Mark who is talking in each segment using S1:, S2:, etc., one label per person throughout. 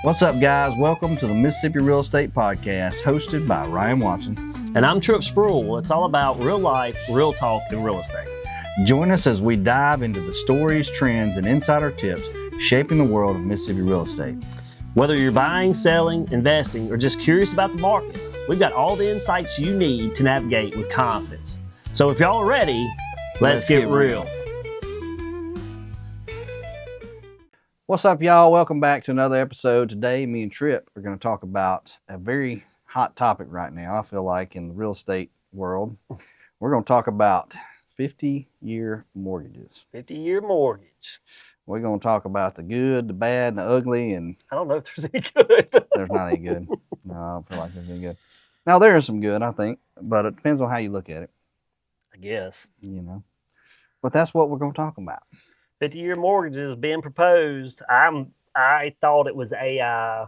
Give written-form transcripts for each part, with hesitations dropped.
S1: What's up, guys? Welcome to the Mississippi Real Estate Podcast, hosted by Ryan Watson.
S2: And I'm Tripp. It's all about real life, real talk, and real estate.
S1: Join us as we dive into the stories, trends, and insider tips shaping the world of Mississippi real estate.
S2: Whether you're buying, selling, investing, or just curious about the market, we've got all the insights you need to navigate with confidence. So if y'all are ready, let's get real.
S1: What's up, y'all? Welcome back to another episode. Today, me and Tripp are going to talk about a very hot topic right now, I feel like, in the real estate world. We're going to talk about 50-year mortgages.
S2: 50-year mortgage.
S1: We're going to talk about the good, the bad, and the ugly, and
S2: I don't know if there's any good.
S1: there's not any good. No, I don't feel like there's any good. Now, there is some good, I think, but it depends on how you look at it.
S2: I guess.
S1: You know. But that's what we're going to talk about.
S2: 50-year mortgages being proposed. I thought it was AI.
S1: Yeah.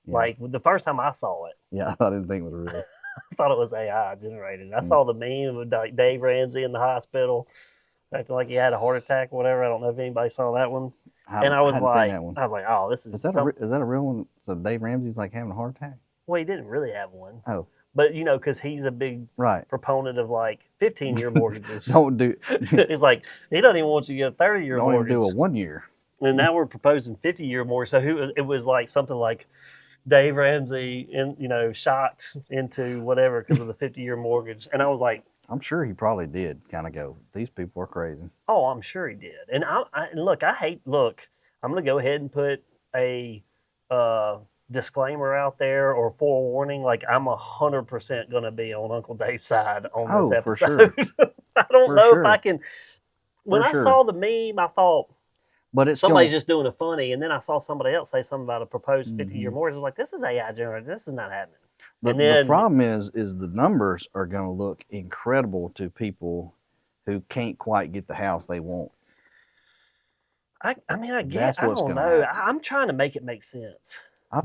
S2: Like the first time I saw it.
S1: Yeah, I didn't think it was real.
S2: I thought it was AI generated. I saw the meme of like Dave Ramsey in the hospital, acting like he had a heart attack or whatever. I don't know if anybody saw that one. And I was like, oh, this is.
S1: Is that a real one? So Dave Ramsey's like having a heart attack?
S2: Well, he didn't really have one.
S1: Oh.
S2: But, you know, because he's a big proponent of, like, 15-year mortgages.
S1: Don't do
S2: It's like, he doesn't even want you to get a 30-year mortgage.
S1: Don't even do a 1 year.
S2: And now we're proposing 50-year mortgage. So it was like something like Dave Ramsey, shot into whatever because of the 50-year mortgage. And I was like.
S1: I'm sure he probably did kind of go, these people are crazy.
S2: Oh, I'm sure he did. And I'm going to go ahead and put a disclaimer out there or forewarning, like I'm 100% going to be on Uncle Dave's side on this episode.
S1: For sure.
S2: I don't know if I can. When I saw the meme, I thought,
S1: but
S2: somebody's just doing it funny, and then I saw somebody else say something about a proposed 50-year mortgage. I was like, this is AI generated. This is not happening.
S1: But the problem is the numbers are going to look incredible to people who can't quite get the house they want.
S2: I don't know. I'm trying to make it make sense. I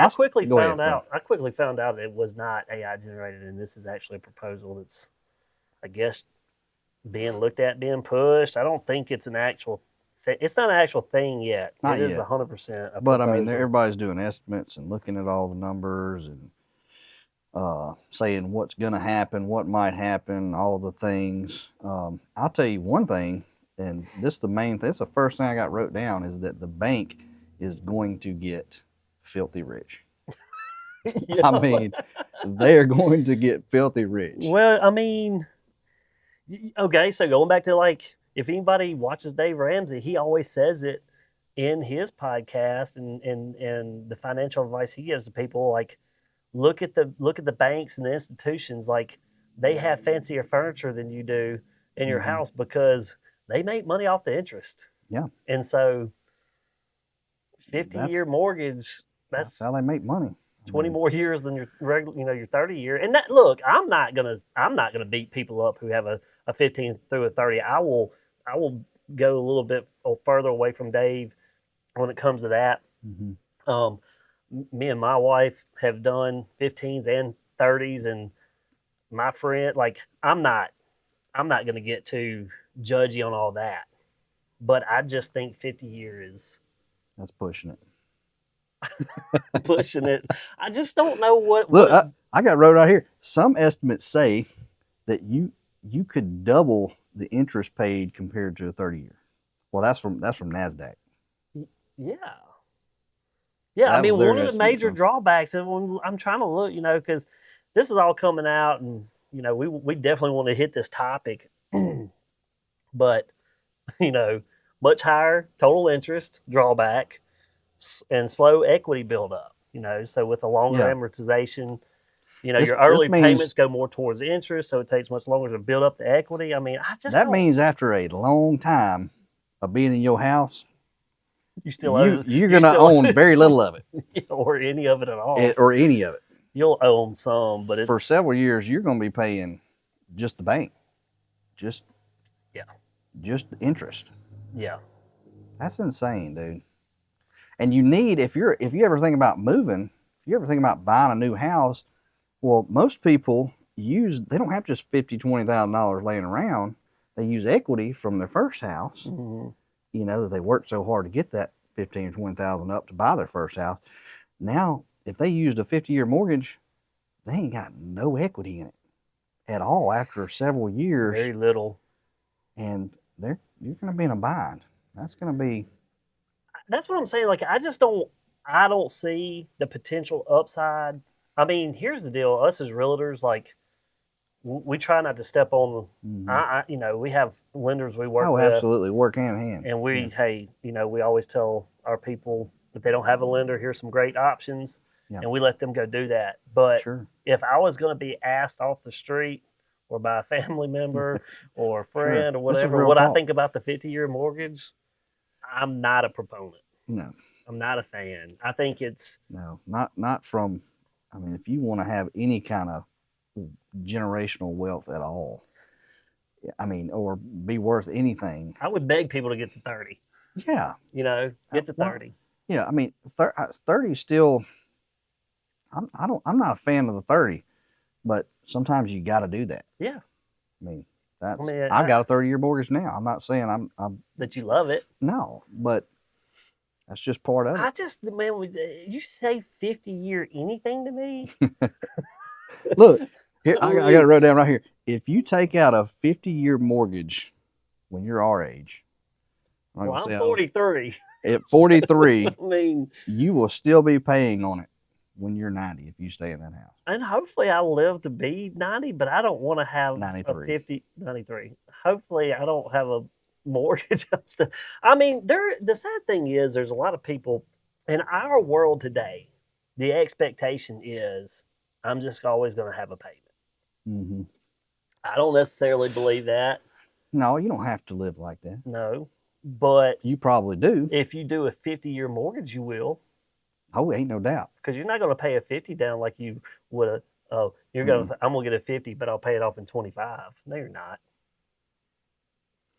S2: quickly found out it was not AI generated, and this is actually a proposal that's, I guess, being looked at, being pushed. I don't think it's an actual thing. It's not an actual thing yet. It is 100%.
S1: But I mean, everybody's doing estimates and looking at all the numbers and saying what's going to happen, what might happen, all the things. I'll tell you one thing, and this is the main thing. This is the first thing I got wrote down, is that the bank is going to get filthy rich.
S2: Yeah.
S1: I mean, they're going to get filthy rich.
S2: Well, I mean, okay, so going back to, like, if anybody watches Dave Ramsey, he always says it in his podcast and the financial advice he gives to people, like, look at the banks and the institutions, like they have fancier furniture than you do in your house because they make money off the interest.
S1: Yeah.
S2: And so 50-year mortgage, that's
S1: how they make money.
S2: 20 more years than your regular, your 30-year. And that, look, I'm not gonna beat people up who have a 15 through a 30. I will go a little bit further away from Dave when it comes to that. Mm-hmm. Me and my wife have done 15s and 30s, and my friend, like, I'm not gonna get too judgy on all that, but I just think 50 years.
S1: That's pushing it.
S2: Pushing it. I just don't know what.
S1: Look, I got wrote right here. Some estimates say that you could double the interest paid compared to a 30-year. Well, that's from NASDAQ.
S2: Yeah. Yeah, I mean, one of the major drawbacks, and when I'm trying to look, because this is all coming out, and we definitely want to hit this topic, but much higher total interest drawback and slow equity buildup. So with a longer amortization, your early payments go more towards the interest, so it takes much longer to build up the equity. I mean, that
S1: means after a long time of being in your house, you're going to own very little of it,
S2: or any of it at all,
S1: or any of it.
S2: You'll own some, but
S1: for several years you're going to be paying just the bank, just the interest.
S2: Yeah,
S1: that's insane, dude. And you need, if you ever think about moving, if you ever think about buying a new house, well, most people they don't have just $20,000 laying around. They use equity from their first house. Mm-hmm. That they worked so hard to get that $15,000 or $20,000 up to buy their first house. Now, if they used a 50-year mortgage, they ain't got no equity in it at all after several years.
S2: Very little.
S1: And you're going to be in a bind. That's going to be.
S2: That's what I'm saying. Like, I don't see the potential upside. I mean, here's the deal. Us as realtors, like, we try not to step on. We have lenders we work with.
S1: Absolutely, work hand in hand.
S2: And we always tell our people if they don't have a lender, here's some great options, and we let them go do that. But if I was going to be asked off the street or by a family member or a friend or whatever, what I think about the 50-year mortgage, I'm not a proponent.
S1: No,
S2: I'm not a fan. I think it's
S1: not from. I mean, if you want to have any kind of generational wealth at all, I mean, or be worth anything,
S2: I would beg people to get to 30.
S1: Yeah,
S2: get to 30.
S1: Yeah, I mean, 30 still. I'm not a fan of the 30, but sometimes you got to do that.
S2: Yeah,
S1: I mean, I got a 30-year mortgage now. I'm not saying I'm
S2: that you love it.
S1: No, but that's just part of
S2: it. You say 50-year anything to me?
S1: Look, here I got it wrote down right here. If you take out a 50-year mortgage when you're our age,
S2: I'm 43.
S1: At 43,
S2: I mean,
S1: you will still be paying on it when you're 90 if you stay in that house.
S2: And hopefully I'll live to be 90, but I don't want to have
S1: 93.
S2: 93. Hopefully I don't have a mortgage. I mean, the sad thing is there's a lot of people in our world today, the expectation is I'm just always going to have a payment.
S1: Mm-hmm.
S2: I don't necessarily believe that.
S1: No, you don't have to live like that.
S2: No, but
S1: you probably do.
S2: If you do a 50-year mortgage, you will.
S1: Oh, ain't no doubt.
S2: Because you're not going to pay a 50 down like you would have. Oh, you're going to say, I'm going to get a 50, but I'll pay it off in 25. No, you're not.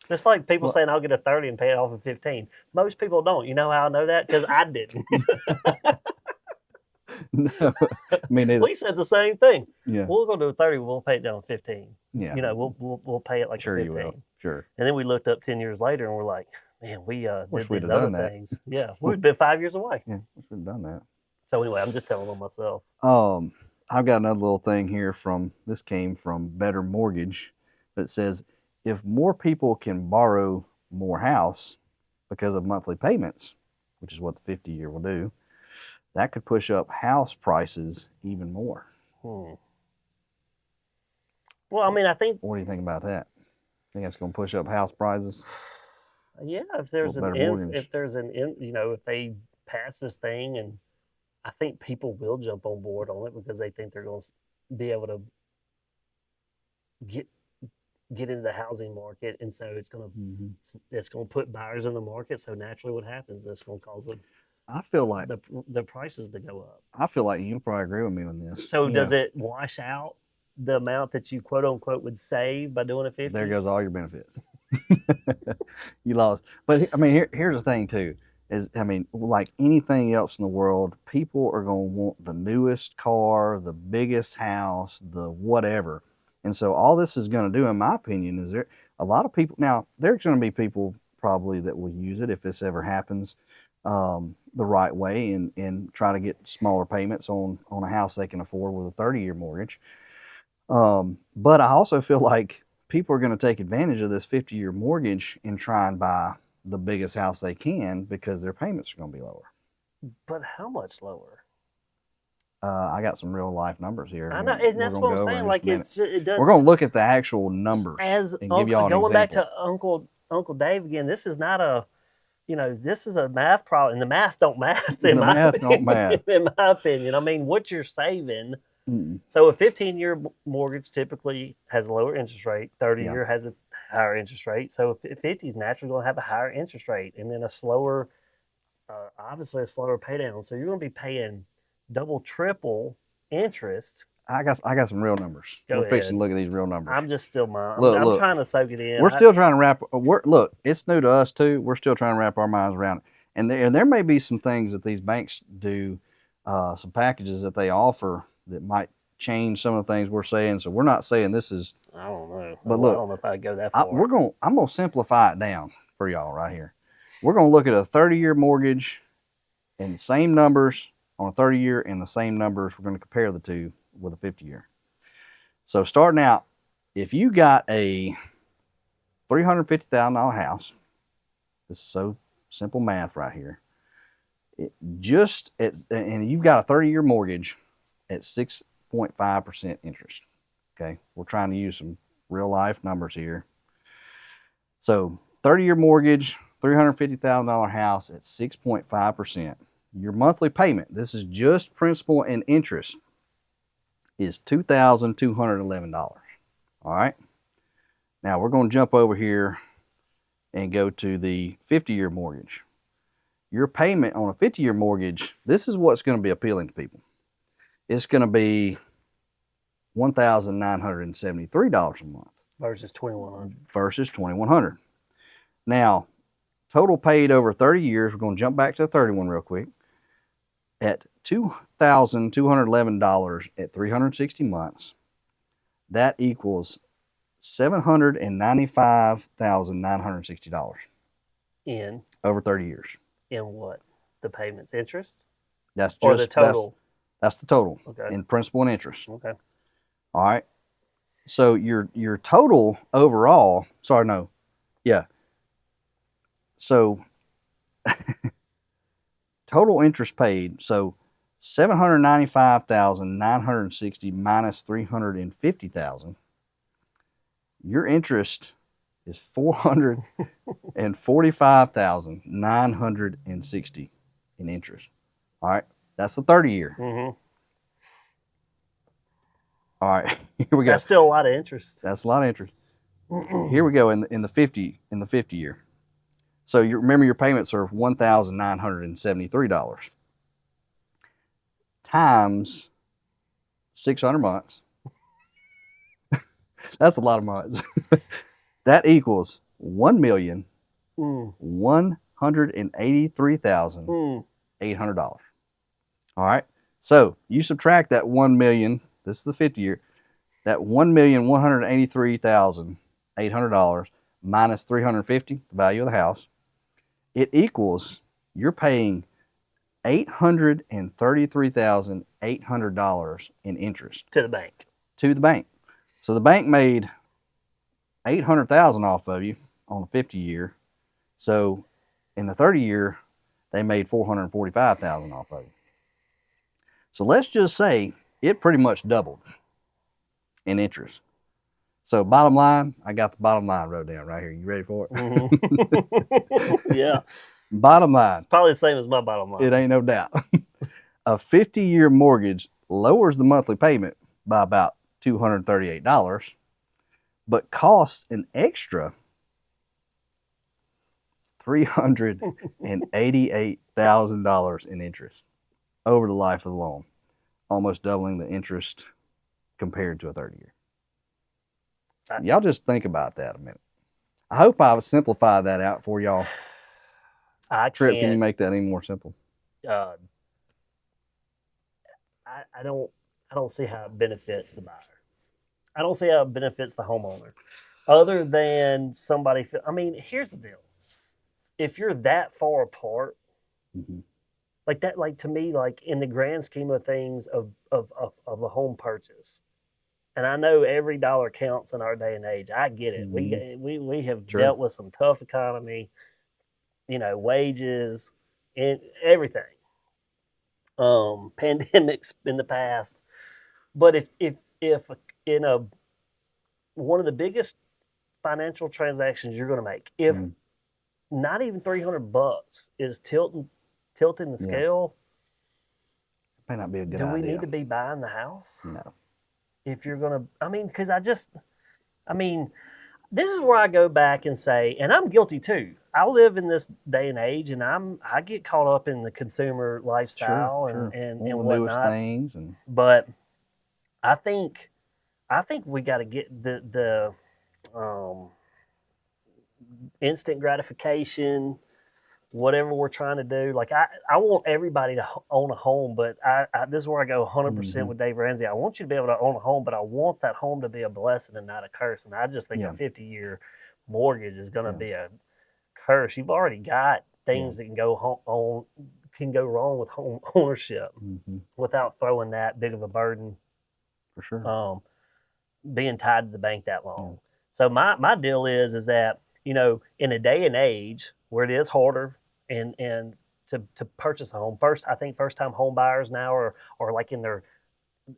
S2: It's like people saying I'll get a 30 and pay it off in 15. Most people don't. You know how I know that? Because I didn't.
S1: No, me neither.
S2: We said the same thing.
S1: Yeah.
S2: We'll go to a 30, we'll pay it down to 15.
S1: Yeah.
S2: We'll pay it like
S1: sure
S2: 15.
S1: You will. Sure.
S2: And then we looked up 10 years later and we're like, man, we
S1: wish
S2: did
S1: we'd
S2: these
S1: have
S2: other
S1: done
S2: things. Yeah. We'd been 5 years away.
S1: Yeah, we should have done that.
S2: So anyway, I'm just telling on myself.
S1: I've got another little thing here this came from Better Mortgage that says if more people can borrow more house because of monthly payments, which is what the 50-year will do, that could push up house prices even more.
S2: Well, I mean, I think.
S1: What do you think about that? Think that's going to push up house prices?
S2: Yeah, if they pass this thing, and I think people will jump on board on it because they think they're going to be able to get into the housing market, and so it's going to put buyers in the market. So naturally, what happens? That's going to cause them.
S1: I feel like
S2: the prices to go up.
S1: I feel like you'll probably agree with me on this.
S2: So does it wash out the amount that you quote unquote would save by doing a 50?
S1: There goes all your benefits. You lost. But I mean, here's the thing too. Like anything else in the world, people are going to want the newest car, the biggest house, the whatever. And so all this is going to do, in my opinion, is there a lot of people. Now, there's going to be people probably that will use it if this ever happens the right way and try to get smaller payments on a house they can afford with a 30-year mortgage. But I also feel like people are going to take advantage of this 50-year mortgage and try and buy the biggest house they can because their payments are going to be lower.
S2: But how much lower?
S1: I got some real life numbers here.
S2: I know, and that's what I'm saying. Like it does.
S1: We're going to look at the actual numbers
S2: and give y'all an example. Going back to Uncle Dave again. This is not a, this is a math problem, and the math don't math. In my opinion, I mean, what you're saving.
S1: Mm-mm.
S2: So a 15-year mortgage typically has a lower interest rate. 30-year has a higher interest rate. So 50 is naturally going to have a higher interest rate, and then obviously a slower pay down. So you're going to be paying double, triple interest.
S1: I got some real numbers. We're fixing to look at these real numbers.
S2: I'm just still I'm trying to soak it in.
S1: We're still trying to look, it's new to us too. We're still trying to wrap our minds around it. And there may be some things that these banks do, some packages that they offer that might change some of the things we're saying. So we're not saying this is.
S2: I don't know.
S1: But look,
S2: I don't know if I'd go that far.
S1: I'm going to simplify it down for y'all right here. We're going to look at a 30-year mortgage and the same numbers on a 30-year and the same numbers. We're going to compare the two with a 50-year. So starting out, if you got a $350,000 house, this is so simple math right here. And you've got a 30-year mortgage at 6.5% interest. Okay, we're trying to use some real life numbers here. So 30-year mortgage, $350,000 house at 6.5%. Your monthly payment, this is just principal and interest, is $2,211. All right. Now we're going to jump over here and go to the 50-year mortgage. Your payment on a 50-year mortgage, this is what's going to be appealing to people. It's going to be $1,973 a month
S2: versus $2,100.
S1: Versus $2,100. Now, total paid over 30 years, we're going to jump back to the 31 real quick, at $2,211 at 360 months. That equals $795,960
S2: in
S1: over 30 years.
S2: In what? The payments, interest?
S1: That's just,
S2: or the total?
S1: That's the total.
S2: Okay.
S1: In principal and interest.
S2: Okay.
S1: All right. So your total overall, So total interest paid, so $795,960 minus $350,000. Your interest is $445,960 in interest. All right, that's the 30-year.
S2: Mm-hmm.
S1: All right, here we go.
S2: That's still a lot of interest.
S1: That's a lot of interest. Here we go in the 50 year. So you remember your payments are $1,973 times 600 months. That's a lot of months. That equals $1,183,800. All right. So you subtract that 1 million. This is the 50 year. That $1,183,800 minus $350, the value of the house. It equals, you're paying $833,800 in interest
S2: to the bank.
S1: So the bank made $800,000 off of you on the 50 year. So in the 30 year, they made $445,000 off of you. So let's just say it pretty much doubled in interest. So bottom line, I got the bottom line wrote down right here. You ready for it?
S2: Mm-hmm. Yeah.
S1: Bottom line.
S2: It's probably the same as my bottom line.
S1: It ain't no doubt. A 50-year mortgage lowers the monthly payment by about $238, but costs an extra $388,000 in interest over the life of the loan, almost doubling the interest compared to a 30-year. Y'all just think about that a minute. I hope I've simplified that out for y'all. Tripp, can you make that any more simple?
S2: I don't see how it benefits the buyer. I don't see how it benefits the homeowner, other than somebody. I mean, here's the deal: if you're that far apart,
S1: mm-hmm.
S2: like that, like to me, like in the grand scheme of things of a home purchase. And I know every dollar counts in our day and age. I get it. Mm-hmm. We have dealt with some tough economy, wages and everything. Pandemics in the past. But if in one of the biggest financial transactions you're going to make, if not even $300 is tilting the scale,
S1: it may not be a good idea.
S2: Do we need to be buying the house?
S1: No. If
S2: you're going to, because this is where I go back and say, and I'm guilty too. I live in this day and age, and I get caught up in the consumer lifestyle and whatnot.
S1: Things
S2: but I think we got to get the instant gratification, whatever we're trying to do. Like I want everybody to own a home, but this is where I go 100% with Dave Ramsey. I want you to be able to own a home, but I want that home to be a blessing and not a curse. And I just think a 50-year mortgage is going to be a curse. You've already got things that can go can go wrong with home ownership without throwing that big of a burden.
S1: For sure.
S2: Being tied to the bank that long. So my deal is that, you know, in a day and age where it is harder and to purchase a home, I think first time home buyers now are like in their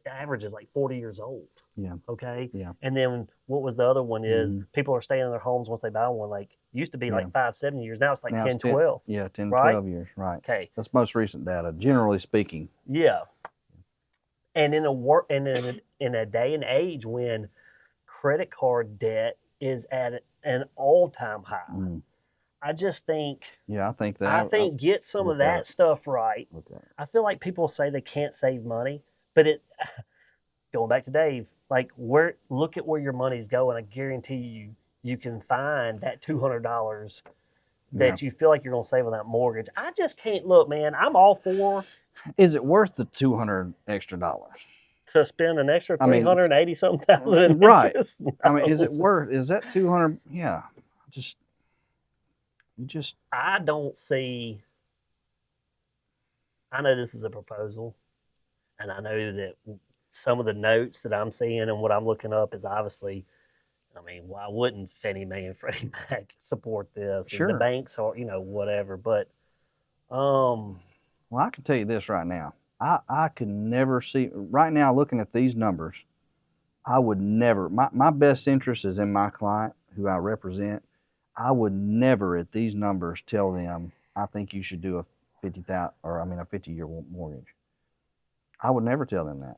S2: average is like 40 years old.
S1: Yeah.
S2: Okay.
S1: Yeah.
S2: And then what was the other one is people are staying in their homes once they buy one. Like used to be like 5-7 years. Now it's like 10, 12.
S1: Yeah, 10,
S2: right?
S1: 12 years. Right.
S2: Okay.
S1: That's most recent data, generally speaking.
S2: Yeah. And in a day and age when credit card debt is at an all-time high, I just think.
S1: Yeah, I think that.
S2: Get some of that stuff right. I feel like people say they can't save money, but going back to Dave, like look at where your money's going. I guarantee you can find that $200 that you feel like you're going to save on that mortgage. I just can't look, man. I'm all for.
S1: Is it worth the $200 extra
S2: to spend an extra 380 something thousand?
S1: Right. No. I mean, is it worth? Is that 200? Yeah. I
S2: don't see. I know this is a proposal, and I know that some of the notes that I'm seeing and what I'm looking up is obviously. I mean, why wouldn't Fannie Mae and Freddie Mac support this?
S1: Sure.
S2: And the banks are, whatever. But,
S1: well, I can tell you this right now. I could never see, right now looking at these numbers, I would never, my best interest is in my client who I represent. I would never at these numbers tell them, I think you should do a 50-year mortgage. I would never tell them that.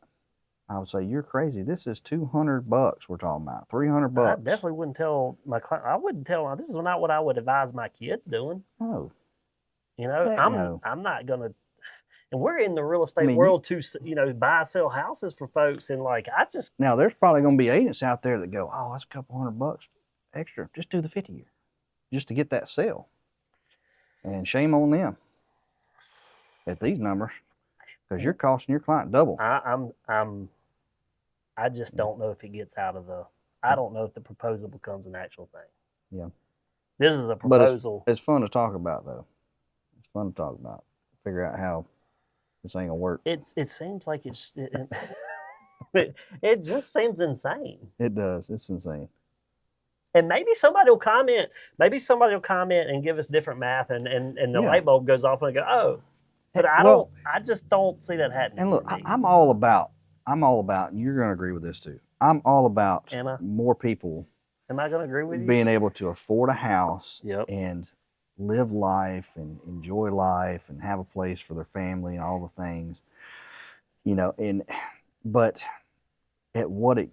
S1: I would say, you're crazy. This is $200 we're talking about, $300.
S2: I definitely wouldn't tell my client. I wouldn't tell them. This is not what I would advise my kids doing.
S1: No.
S2: I'm not going to. And we're in the real estate world to, buy, sell houses for folks. And
S1: now there's probably going to be agents out there that go, oh, that's a couple $100 extra. Just do the 50-year just to get that sale. And shame on them at these numbers because you're costing your client double.
S2: I just don't know if it gets out of I don't know if the proposal becomes an actual thing.
S1: Yeah.
S2: This is a proposal.
S1: But it's fun to talk about, though. It's fun to talk about. Figure out how this ain't gonna work.
S2: It seems like it just seems insane.
S1: It does. It's insane.
S2: And maybe somebody will comment. And give us different math, and the light bulb goes off, and I go, oh. But I just don't see that happening.
S1: And look, I'm all about, and you're going to agree with this too. I'm all about more people.
S2: Am I going to agree with you?
S1: Being able to afford a house
S2: Yep.
S1: and live life and enjoy life and have a place for their family and all the things, but at what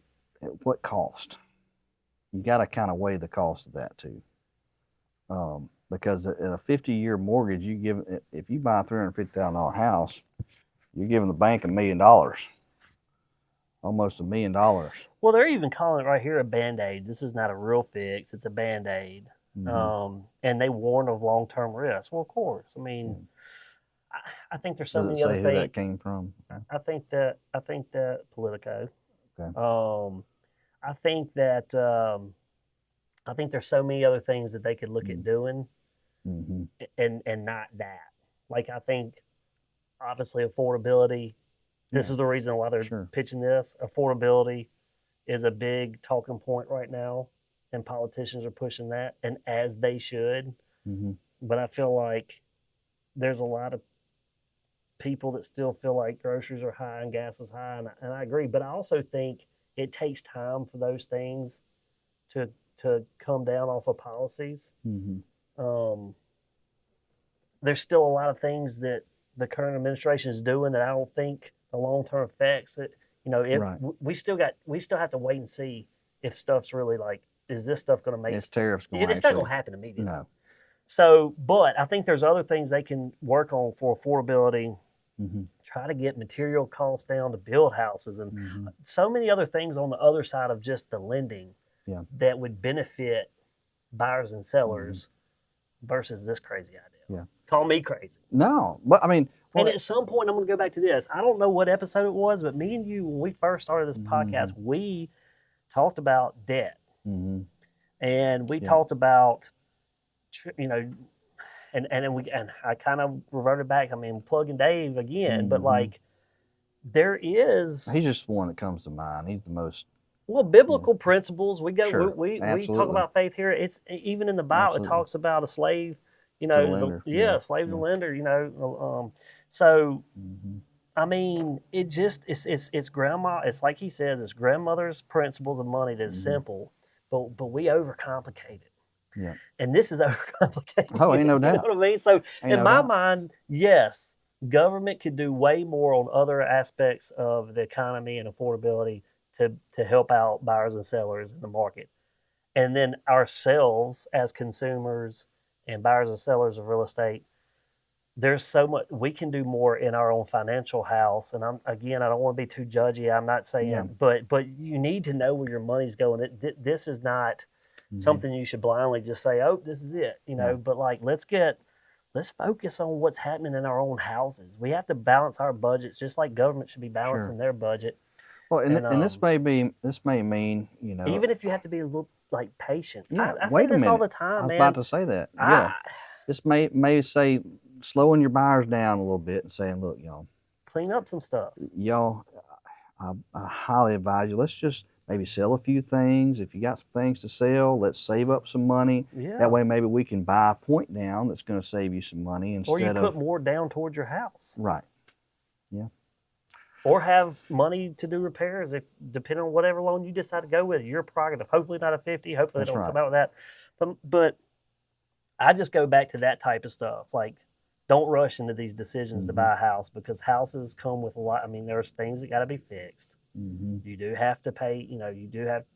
S1: cost? You got to kind of weigh the cost of that too. Because at a 50-year mortgage, if you buy a $350,000 house, you're giving the bank $1 million, almost $1 million.
S2: Well, they're even calling it right here a Band-Aid. This is not a real fix; it's a Band-Aid. And they warn of long-term risks. Well, of course. I mean, I think there's so many other things.
S1: Who that came from? Okay.
S2: I think that Politico.
S1: Okay.
S2: I think there's so many other things that they could look at doing, and not that. Like I think, obviously, affordability. This is the reason why they're pitching this. Affordability is a big talking point right now, and politicians are pushing that, and as they should. But I feel like there's a lot of people that still feel like groceries are high and gas is high, and I agree. But I also think it takes time for those things to come down off of policies. There's still a lot of things that the current administration is doing that I don't think the long-term effects that, we still have to wait and see if stuff's really is this stuff going to make
S1: it's tariffs going
S2: it's not going to happen immediately.
S1: No.
S2: So, but I think there's other things they can work on for affordability, try to get material costs down to build houses, and so many other things on the other side of just the lending that would benefit buyers and sellers versus this crazy idea.
S1: Yeah.
S2: Call me crazy.
S1: No, but I mean...
S2: And at some point, I'm going to go back to this. I don't know what episode it was, but me and you, when we first started this podcast, we talked about debt. And we talked about, and I kind of reverted back. I mean, plugging Dave again, but like there is.
S1: He's just the one that comes to mind. He's the most.
S2: Well, biblical principles. We go.
S1: Sure,
S2: we talk about faith here. It's even in the Bible. It talks about a slave. You know,
S1: to the lender.
S2: Slave to lender. You know, so I mean, it's grandma. It's like he says. It's grandmother's principles of money that's simple, but we overcomplicate it.
S1: Yeah.
S2: And this is overcomplicated.
S1: Oh, ain't no doubt.
S2: You know what I mean? So in my mind, yes, government could do way more on other aspects of the economy and affordability to help out buyers and sellers in the market. And then ourselves as consumers and buyers and sellers of real estate, there's so much we can do more in our own financial house. And I don't want to be too judgy. I'm not saying, but you need to know where your money's going. This is not something you should blindly just say, oh, this is it, you know, but like, let's focus on what's happening in our own houses. We have to balance our budgets just like government should be balancing their budget.
S1: Well, and this may mean, you know,
S2: even if you have to be a little like patient. I
S1: say
S2: this all the time, man.
S1: I was about to say that. This may say slowing your buyers down a little bit and saying, look, y'all,
S2: clean up some stuff.
S1: Y'all, I highly advise you. Let's just maybe sell a few things. If you got some things to sell, let's save up some money. Yeah. That way, maybe we can buy a point down that's going to save you some money instead of. Or you put
S2: more down towards your house.
S1: Right. Yeah.
S2: Or have money to do repairs if depending on whatever loan you decide to go with. Your prerogative. Hopefully not a 50. Hopefully they don't come out with that. But I just go back to that type of stuff. Like, don't rush into these decisions to buy a house because houses come with a lot. I mean, there's things that got to be fixed. You do have to pay, you know,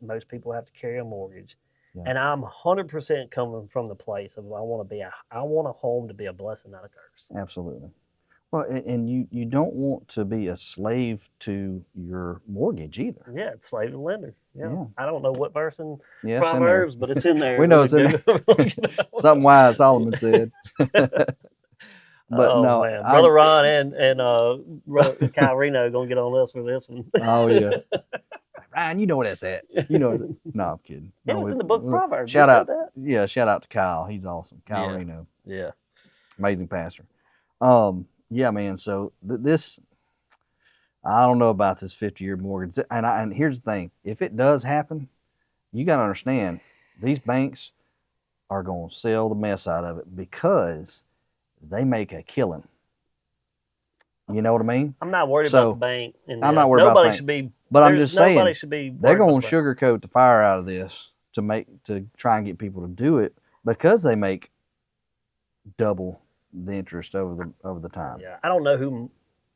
S2: most people have to carry a mortgage. Yeah. And I'm 100% coming from the place of I want a home to be a blessing, not a curse.
S1: Absolutely. Well, and you don't want to be a slave to your mortgage either.
S2: Yeah, it's slave to lender. Yeah. I don't know what verse in
S1: Proverbs,
S2: but it's in there.
S1: We know it's in there. Something wise Solomon said. But no,
S2: man. Brother Ron and Kyle Reno gonna get on us for this one.
S1: Oh yeah, Ryan, you know what that's at. You know, no, I'm kidding.
S2: Yeah, it's in the book of Proverbs.
S1: Shout out to Kyle. He's awesome. Kyle Reno.
S2: Yeah,
S1: amazing pastor. Yeah, man. So this, I don't know about this 50-year mortgage. And here's the thing: if it does happen, you got to understand these banks are going to sell the mess out of it because they make a killing. You know what I mean?
S2: I'm not worried about the bank.
S1: I'm not worried about the bank. But I'm just saying, they're going to sugarcoat the fire out of this to try and get people to do it because they make double the interest over the time.
S2: Yeah, I don't know who.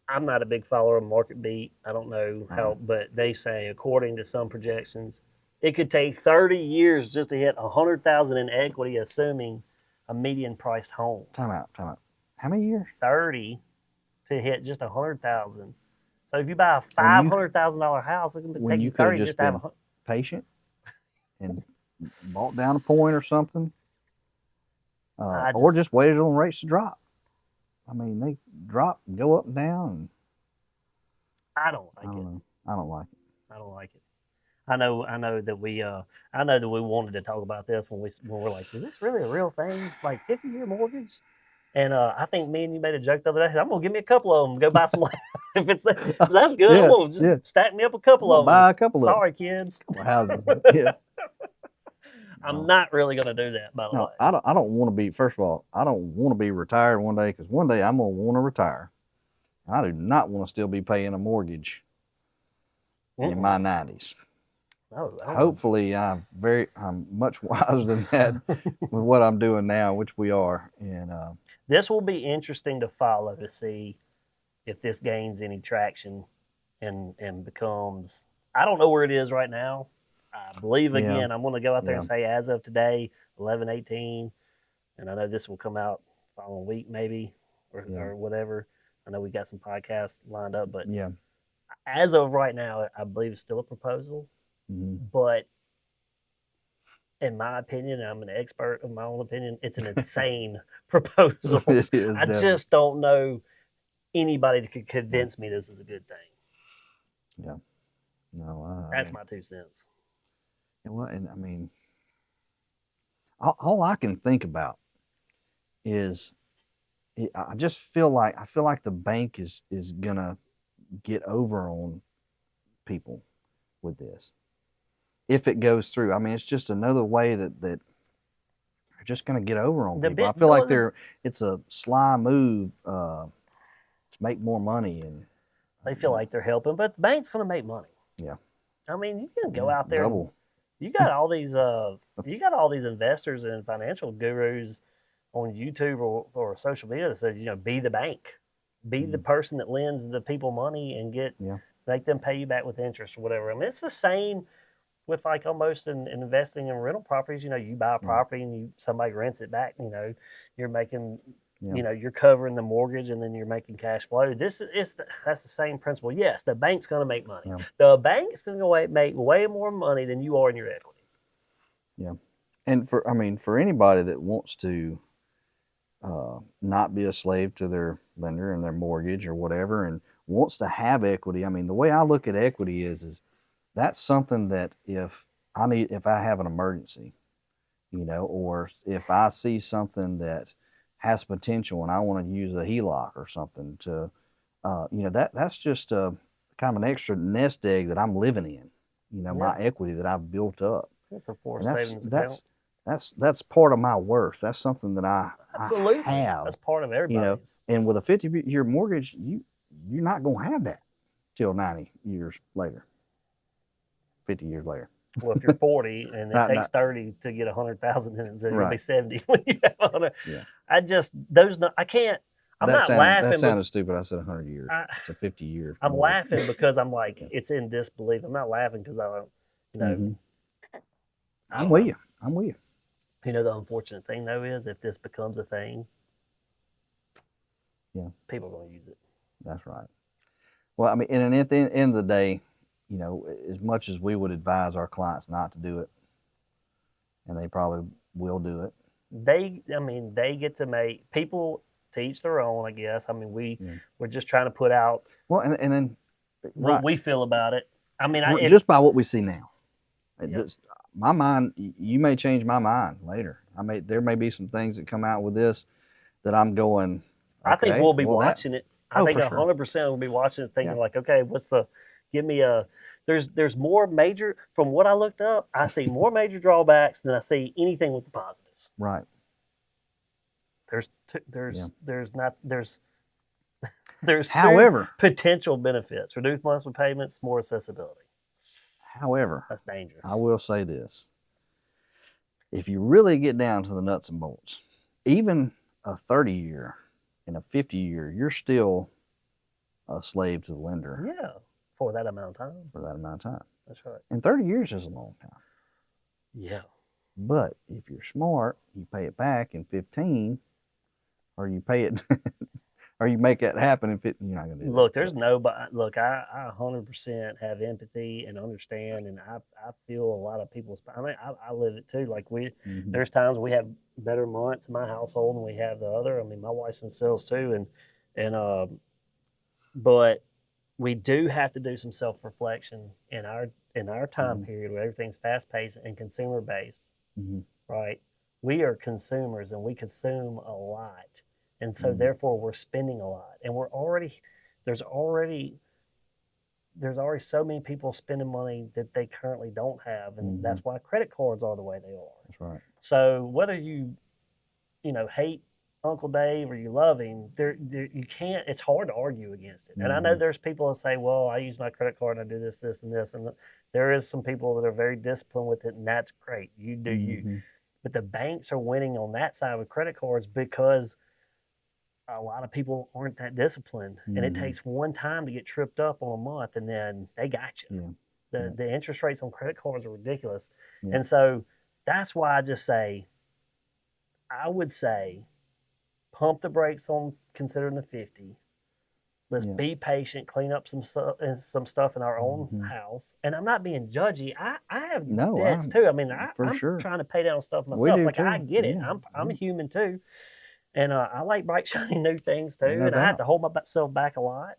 S2: I'm not a big follower of Market Beat. I don't know how, but they say according to some projections, it could take 30 years just to hit $100,000 in equity, assuming a median priced home.
S1: Time out. How many years?
S2: 30 to hit just $100,000. So if you buy a $500,000 house, it can take you 30 just to have
S1: patient and bought down a point or something, or just waited on rates to drop. I mean, they drop and go up and down. And
S2: I don't like it.
S1: I don't like it.
S2: I don't like it. I know that we wanted to talk about this when we're like, is this really a real thing? Like 50-year mortgage? And I think me and you made a joke the other day. I'm gonna give me a couple of them. Go buy some. If that's good, I'm gonna just stack me up a couple of them.
S1: Buy a couple of them.
S2: Sorry, kids.
S1: Houses. Yeah.
S2: I'm not really gonna do that. By the way,
S1: I don't want to be. First of all, I don't want to be retired one day because one day I'm gonna want to retire. I do not want to still be paying a mortgage in my 90s.
S2: No,
S1: hopefully, I'm much wiser than that with what I'm doing now, which we are. And
S2: this will be interesting to follow to see if this gains any traction and becomes. I don't know where it is right now. I believe again. I'm going to go out there and say as of today, 11/18, and I know this will come out the following week maybe or whatever. I know we got some podcasts lined up, but as of right now, I believe it's still a proposal. But in my opinion, I'm an expert of my own opinion, it's an insane proposal. I just don't know anybody that could convince me this is a good thing.
S1: Yeah. No,
S2: that's my 2 cents.
S1: And I mean, all I can think about is I just feel like the bank is gonna get over on people with this if it goes through. I mean, it's just another way that they're just gonna get over on people. I feel like it's a sly move to make more money, and
S2: they feel like they're helping, but the bank's gonna make money.
S1: Yeah.
S2: I mean, you can go out there.
S1: Double.
S2: You got all these investors and financial gurus on YouTube or social media that says, be the bank, be the person that lends the people money and make them pay you back with interest or whatever. I mean, it's the same with like almost in investing in rental properties. You buy a property and somebody rents it back. You're making, you're covering the mortgage and then you're making cash flow. That's the same principle. Yes, the bank's going to make money. Yeah. The bank's going to make way more money than you are in your equity.
S1: Yeah, and for anybody that wants to not be a slave to their lender and their mortgage or whatever, and wants to have equity. I mean, the way I look at equity is that's something that if I have an emergency, or if I see something that has potential and I want to use a HELOC or something to, that's just a kind of an extra nest egg that I'm living in, my equity that I've built up.
S2: That's a forced savings account.
S1: That's part of my worth. That's something that I have.
S2: That's part of everybody's.
S1: And with a 50-year mortgage, you're not going to have that till 90 years later, 50 years later.
S2: Well, if you're 40 and it takes 30 to get 100,000 in it, so you'll be 70 when you have 100. Yeah. I can't. I'm not laughing.
S1: That sounded stupid. I said 100 years. It's a 50 years.
S2: I'm laughing because I'm like, it's in disbelief. I'm not laughing because I don't,
S1: I'm with you.
S2: The unfortunate thing, though, is if this becomes a thing, people are going to use it.
S1: That's right. Well, I mean, and at the end of the day, as much as we would advise our clients not to do it, and they probably will do it.
S2: They get to make people to each their own, I guess. I mean, we're just trying to put out
S1: and then
S2: what we feel about it. I mean,
S1: just by what we see now. My mind, you may change my mind later. There may be some things that come out with this that I'm going. Okay,
S2: I think we'll be watching it. I think 100%
S1: sure.
S2: we'll be watching it, thinking like, okay, give me a. There's more major from what I looked up. I see more major drawbacks than I see anything with the positives.
S1: Right.
S2: There's
S1: however,
S2: two potential benefits: reduced monthly payments, more accessibility.
S1: However,
S2: that's dangerous.
S1: I will say this. If you really get down to the nuts and bolts, even a 30-year and a 50-year, you're still a slave to the lender.
S2: Yeah, for that amount of time. That's right.
S1: And 30 years is a long time.
S2: Yeah.
S1: But if you're smart, you pay it back in 15, or you pay it... or you make that happen if you're not going to do
S2: Look, there's nobody. Look, I 100% have empathy and understand, and I feel a lot of people's. I mean, I live it too. Like there's times we have better months in my household than we have the other. I mean, my wife's in sales too, but we do have to do some self-reflection in our time period where everything's fast-paced and consumer-based. Right? We are consumers, and we consume a lot. And so therefore we're spending a lot, and there's already so many people spending money that they currently don't have, and that's why credit cards are the way they are.
S1: That's right.
S2: So whether you hate Uncle Dave or you love him, you can't. It's hard to argue against it. And I know there's people that say, "Well, I use my credit card and I do this, this, and this," and there is some people that are very disciplined with it, and that's great. You do you, but the banks are winning on that side with credit cards because a lot of people aren't that disciplined, and it takes one time to get tripped up on a month, and then they got you. The interest rates on credit cards are ridiculous, and so that's why I would say, pump the brakes on considering the 50. Let's be patient, clean up some stuff in our own house, and I'm not being judgy. I have debts too. I mean, I'm trying to pay down stuff myself. Like I get it. I'm a human too. And I like bright, shiny new things too. I have to hold myself back a lot,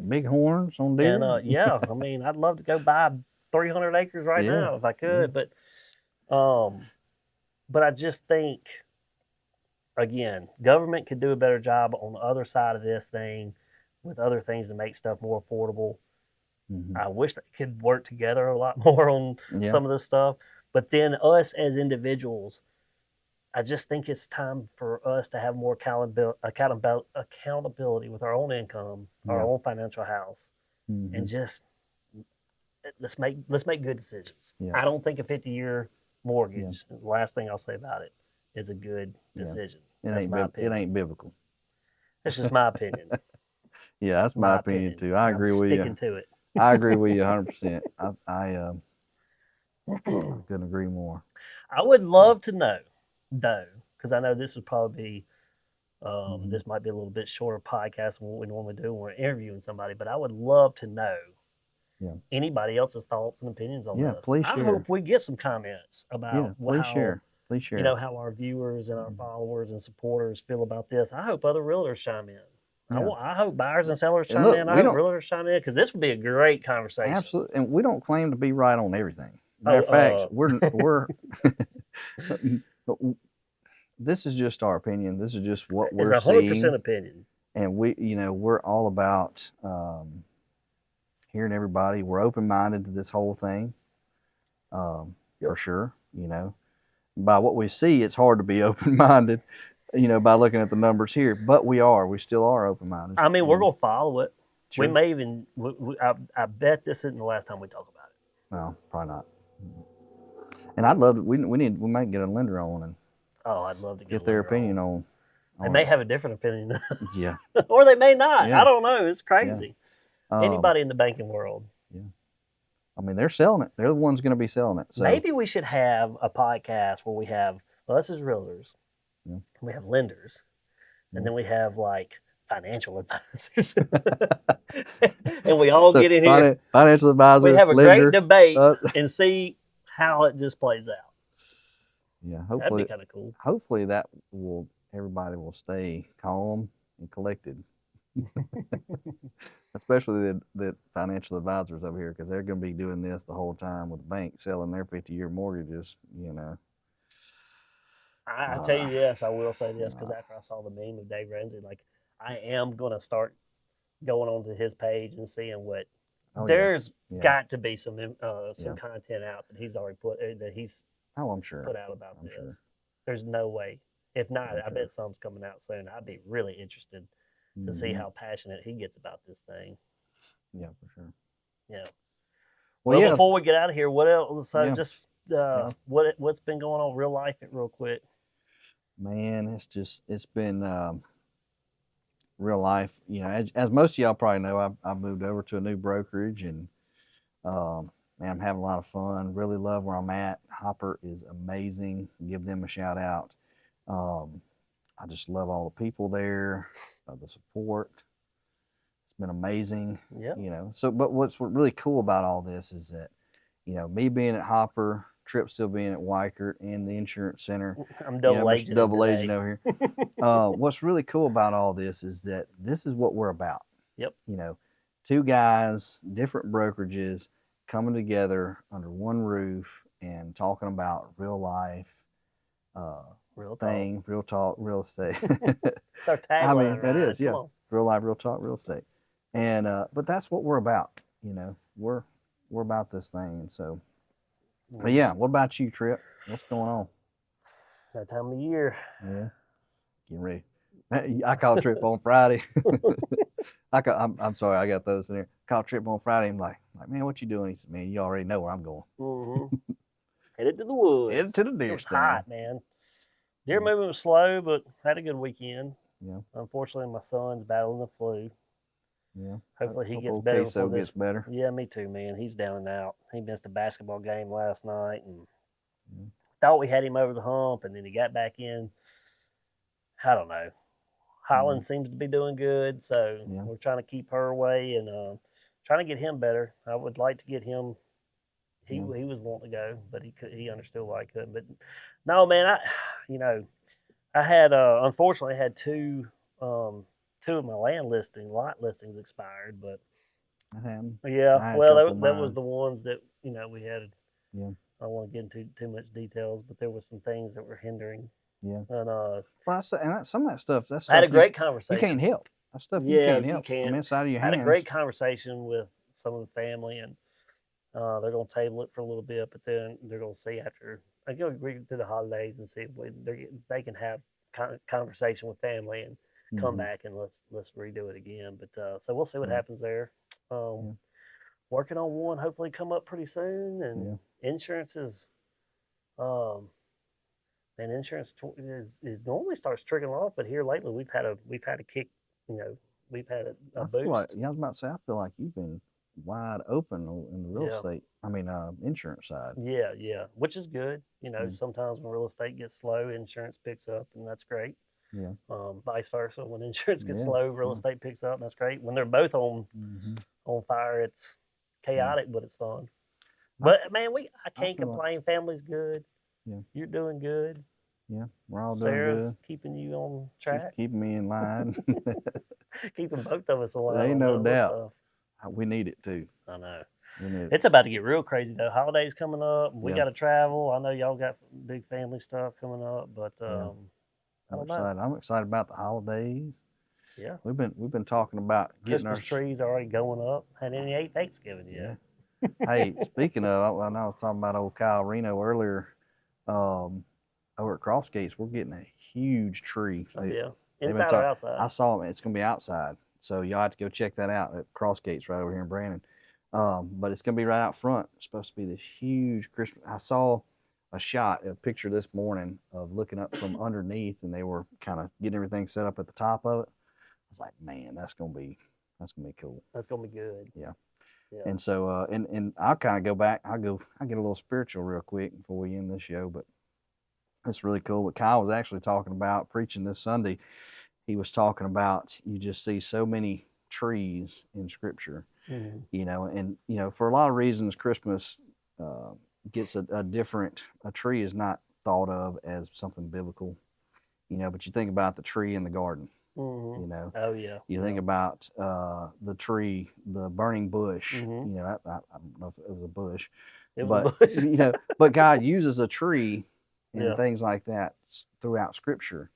S1: Big horns on deer.
S2: And I mean, I'd love to go buy 300 acres right now if I could. But I just think again, government could do a better job on the other side of this thing with other things to make stuff more affordable.
S1: Mm-hmm.
S2: I wish they could work together a lot more on some of this stuff. But then us as individuals, I just think it's time for us to have more accountability with our own income, our own financial house, and just let's make good decisions. I don't think a 50-year mortgage, the last thing I'll say about it, is a good decision. That's my opinion.
S1: It ain't biblical.
S2: That's just my opinion.
S1: Yeah, that's my opinion too. I agree with you.
S2: Sticking to it.
S1: I agree with you 100%. I couldn't agree more.
S2: I would love to know, though, because I know this would probably be, this might be a little bit shorter podcast than what we normally do when we're interviewing somebody, but I would love to know anybody else's thoughts and opinions on this.
S1: Please share.
S2: I hope we get some comments about
S1: please share.
S2: You know, how our viewers and our followers and supporters feel about this. I hope other realtors chime in. I hope buyers and sellers chime in. I hope realtors chime in, because this would be a great conversation.
S1: Absolutely. And we don't claim to be right on everything. Matter of fact, we're this is just our opinion. This is just what we're seeing.
S2: It's 100% opinion.
S1: And we're all about hearing everybody. We're open-minded to this whole thing, for sure. By what we see, it's hard to be open-minded, by looking at the numbers here. But we still are open-minded.
S2: I mean, we're going to follow it. Sure. We may even, I bet this isn't the last time we talk about it.
S1: No, probably not. And I'd love to, we might get a lender on and
S2: I'd love to get
S1: their opinion on.
S2: They may have a different opinion.
S1: Yeah.
S2: Or they may not. I don't know. It's crazy.
S1: Yeah.
S2: Anybody in the banking world.
S1: Yeah. I mean, they're selling it. They're the ones going to be selling it. So.
S2: Maybe we should have a podcast where we have, us as realtors, we have lenders, and then we have like financial advisors. And we all get in here.
S1: Financial advisor.
S2: We have a
S1: lender,
S2: great debate and see how it just plays out.
S1: Yeah, hopefully
S2: that'd be kind of cool.
S1: Hopefully everybody will stay calm and collected. Especially the financial advisors over here, because they're going to be doing this the whole time with the bank selling their 50-year mortgages.
S2: I tell you this, I will say this, because after I saw the meme of Dave Ramsey, like, I am going to start going onto his page and seeing what there's got to be some content out that he's already
S1: I'm sure
S2: put out about this. Sure. There's no way. If not, I bet some's coming out soon. I'd be really interested to see how passionate he gets about this thing.
S1: Yeah, for sure.
S2: Yeah. Well, before we get out of here, what else? So just what's been going on in real life real quick?
S1: Man, it's been real life. As most of y'all probably know, I moved over to a new brokerage, and man, I'm having a lot of fun. Really love where I'm at. Hopper is amazing. Give them a shout out. I just love all the people there, the support. It's been amazing.
S2: Yeah.
S1: But what's really cool about all this is that, me being at Hopper, Tripp still being at Weichert, and the insurance center.
S2: I'm double agent
S1: over here. What's really cool about all this is that this is what we're about.
S2: Yep.
S1: Two guys, different brokerages, coming together under one roof and talking about real life, real talk, real estate.
S2: It's our tagline. I mean,
S1: that is, yeah. Real life, real talk, real estate. And but that's what we're about. We're about this thing. So, but yeah, what about you, Tripp? What's going on?
S2: That time of year.
S1: Yeah, getting ready. I called Tripp on Friday. I'm sorry, I got those in there. Called Tripp on Friday. I'm like, man, what you doing? He said, man, you already know where I'm going.
S2: Mm-hmm. Headed to the woods.
S1: Headed to the deer.
S2: It was hot, man. Deer movement was slow, but had a good weekend.
S1: Yeah.
S2: Unfortunately, my son's battling the flu.
S1: Yeah.
S2: Hopefully he gets better.
S1: So gets better.
S2: Yeah, me too, man. He's down and out. He missed a basketball game last night, and thought we had him over the hump, and then he got back in. I don't know. Holland seems to be doing good, so we're trying to keep her away and trying to get him better. I would like to get him. He was wanting to go, but he understood why he couldn't. But no, man, I had unfortunately I had two of my lot listings expired, but that was the ones that we had.
S1: Yeah.
S2: I don't want to get into too much details, but there were some things that were hindering
S1: Yeah.
S2: And
S1: well, some of that stuff. That's
S2: I had a great
S1: you
S2: conversation.
S1: can't help. That stuff you
S2: Yeah,
S1: can't
S2: you
S1: help.
S2: can't.
S1: I mean, it's out of your
S2: I had
S1: hands.
S2: a great conversation with some of the family, and they're going to table it for a little bit, but then they're going to see after I go through the holidays and see if they can have conversation with family and come back and let's redo it again. But so we'll see what happens there. Working on one, hopefully come up pretty soon, and insurance is, and insurance is normally starts trickling off, but here lately we've had a kick, we've had a boost.
S1: I was about to say, I feel like you've been wide open in the real estate. I mean, insurance side.
S2: Yeah, which is good. Sometimes when real estate gets slow, insurance picks up, and that's great.
S1: Yeah.
S2: Vice versa, when insurance gets slow, real estate picks up, and that's great. When they're both on fire, it's chaotic, but it's fun. But man, I can't complain. Family's good. Yeah. You're doing good.
S1: Yeah, we're all
S2: Sarah's
S1: doing good.
S2: Keeping you on track.
S1: She's keeping me in line.
S2: Keeping both of us in line.
S1: There ain't no doubt. We need it too.
S2: I know.
S1: We need it.
S2: It's about to get real crazy though. Holidays coming up. We got to travel. I know y'all got big family stuff coming up, but
S1: I'm excited about the holidays.
S2: Yeah,
S1: we've been talking about getting
S2: Christmas trees already going up. Hadn't any ate Thanksgiving yet.
S1: Hey, speaking of, I know I was talking about old Kyle Reno earlier. Over at Cross Gates, we're getting a huge tree.
S2: Inside or outside?
S1: I saw it. It's going to be outside, so y'all have to go check that out at Cross Gates right over here in Brandon. But it's going to be right out front. It's supposed to be this huge Christmas. I saw a picture this morning of looking up from underneath, and they were kind of getting everything set up at the top of it. I was like, man, that's gonna be cool.
S2: That's gonna be good.
S1: Yeah. And so, and I'll kind of go back. I get a little spiritual real quick before we end this show, but it's really cool. What Kyle was actually talking about preaching this Sunday, he was talking about you just see so many trees in Scripture, and for a lot of reasons, Christmas gets a tree is not thought of as something biblical, but you think about the tree in the garden.
S2: Oh yeah.
S1: You think about the tree, the burning bush. I don't know if it was a bush, but God uses a tree and things like that throughout Scripture.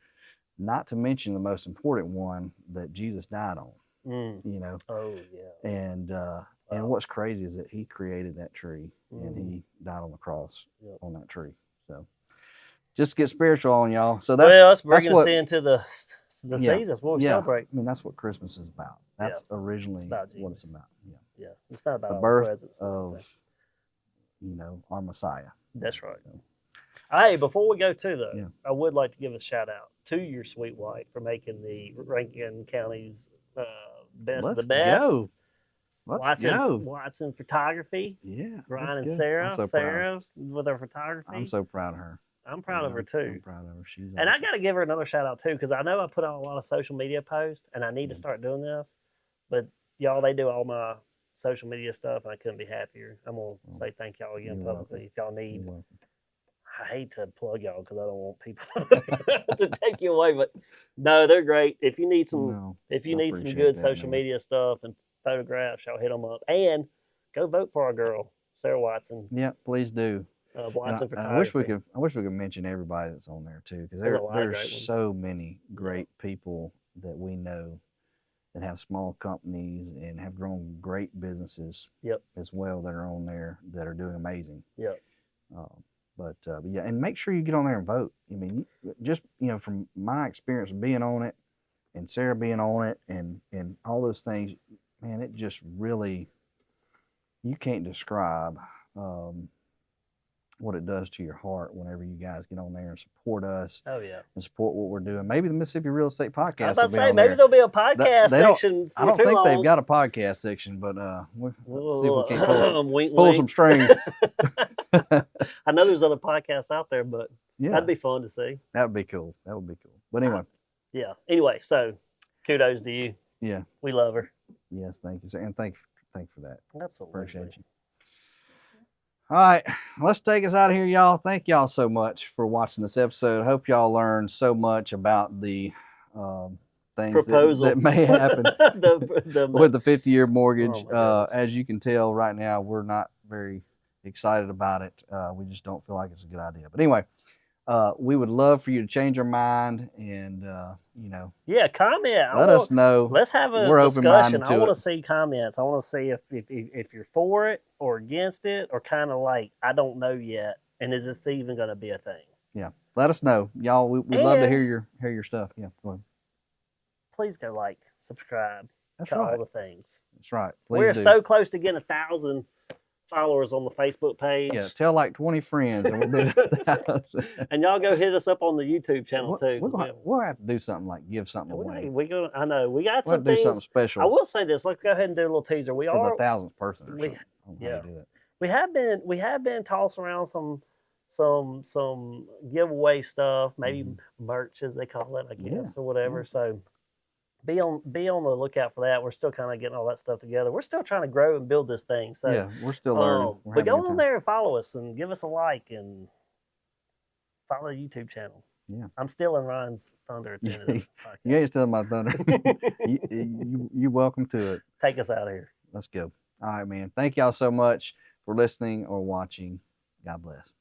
S1: Not to mention the most important one that Jesus died on.
S2: Oh yeah.
S1: And what's crazy is that He created that tree and He died on the cross on that tree. So just get spiritual on y'all. So
S2: that's bringing us into the season. That's what we celebrate.
S1: I mean, that's what Christmas is about. That's originally what it's about.
S2: Yeah. It's not about
S1: the birth of our Messiah.
S2: That's right. So. Hey, before we go I would like to give a shout out to your sweet wife for making the Rankin County's best of the best.
S1: Go. Let's go.
S2: Watson Photography.
S1: Yeah.
S2: Ryan and Sarah. Sarah with her photography.
S1: I'm so proud of her.
S2: I'm proud of her too.
S1: I'm proud of her. She's awesome.
S2: And I got to give her another shout out too, because I know I put out a lot of social media posts, and I need to start doing this. But y'all, they do all my social media stuff, and I couldn't be happier. I'm gonna say thank y'all again publicly. If y'all need, I hate to plug y'all because I don't want people to take you away, but no, they're great. If you need some, good social media stuff and photographs, y'all hit them up, and go vote for our girl Sarah Watson.
S1: Yeah, please do.
S2: Watson Photography.
S1: I wish we could mention everybody that's on there too, because there's so many great people that we know that have small companies and have grown great businesses as well that are on there that are doing amazing. But and make sure you get on there and vote. I mean, just from my experience of being on it and Sarah being on it and all those things, man, it just really, you can't describe what it does to your heart whenever you guys get on there and support us.
S2: Oh yeah,
S1: and support what we're doing. Maybe the Mississippi Real Estate Podcast. I was
S2: about to say maybe there'll be a podcast section.
S1: I don't think they've got a podcast section, but we'll see if we can pull some strings.
S2: I know there's other podcasts out there, but that'd be fun to see.
S1: That would be cool. But anyway.
S2: Anyway, so kudos to you.
S1: Yeah.
S2: We love her.
S1: Yes, thank you, sir. And thanks for that.
S2: Absolutely.
S1: Appreciate you. All right, let's take us out of here, y'all. Thank y'all so much for watching this episode. Hope y'all learned so much about the things that may happen with the 50-year mortgage. As you can tell right now, we're not very excited about it. We just don't feel like it's a good idea. But anyway, we would love for you to change your mind and,
S2: Yeah, comment.
S1: let us know.
S2: Let's have a
S1: We're
S2: discussion.
S1: open-minded
S2: I
S1: to
S2: want to
S1: it.
S2: see comments. I want to see if you're for it or against it, or kind of like, I don't know yet. And is this even going to be a thing?
S1: Yeah. Let us know. Y'all, we'd love to hear your stuff. Yeah, go ahead.
S2: Please go like, subscribe,
S1: That's
S2: to
S1: right.
S2: all the things.
S1: That's right. Please
S2: We're
S1: do.
S2: so close to getting 1,000 followers on the Facebook page.
S1: Yeah, tell like 20 friends and we'll be at 1,000.
S2: And y'all go hit us up on the YouTube channel too.
S1: We'll have to do something like give something away.
S2: I know we got
S1: We'll
S2: some
S1: do
S2: things.
S1: something special.
S2: I will say this. Let's go ahead and do a little teaser. We
S1: for
S2: are
S1: the 1,000th person or something. I don't know how
S2: yeah.
S1: to do that.
S2: We have been tossing around some giveaway stuff, maybe merch as they call it, I guess, or whatever.
S1: Yeah.
S2: So be on the lookout for that. We're still kind of getting all that stuff together. We're still trying to grow and build this thing. So
S1: yeah, we're still learning.
S2: But go on there and follow us and give us a like and follow the YouTube channel.
S1: Yeah,
S2: I'm stealing Ryan's thunder at the end of this podcast.
S1: You ain't stealing my thunder. You're welcome to it.
S2: Take us out of here.
S1: Let's go. All right, man. Thank y'all so much for listening or watching. God bless.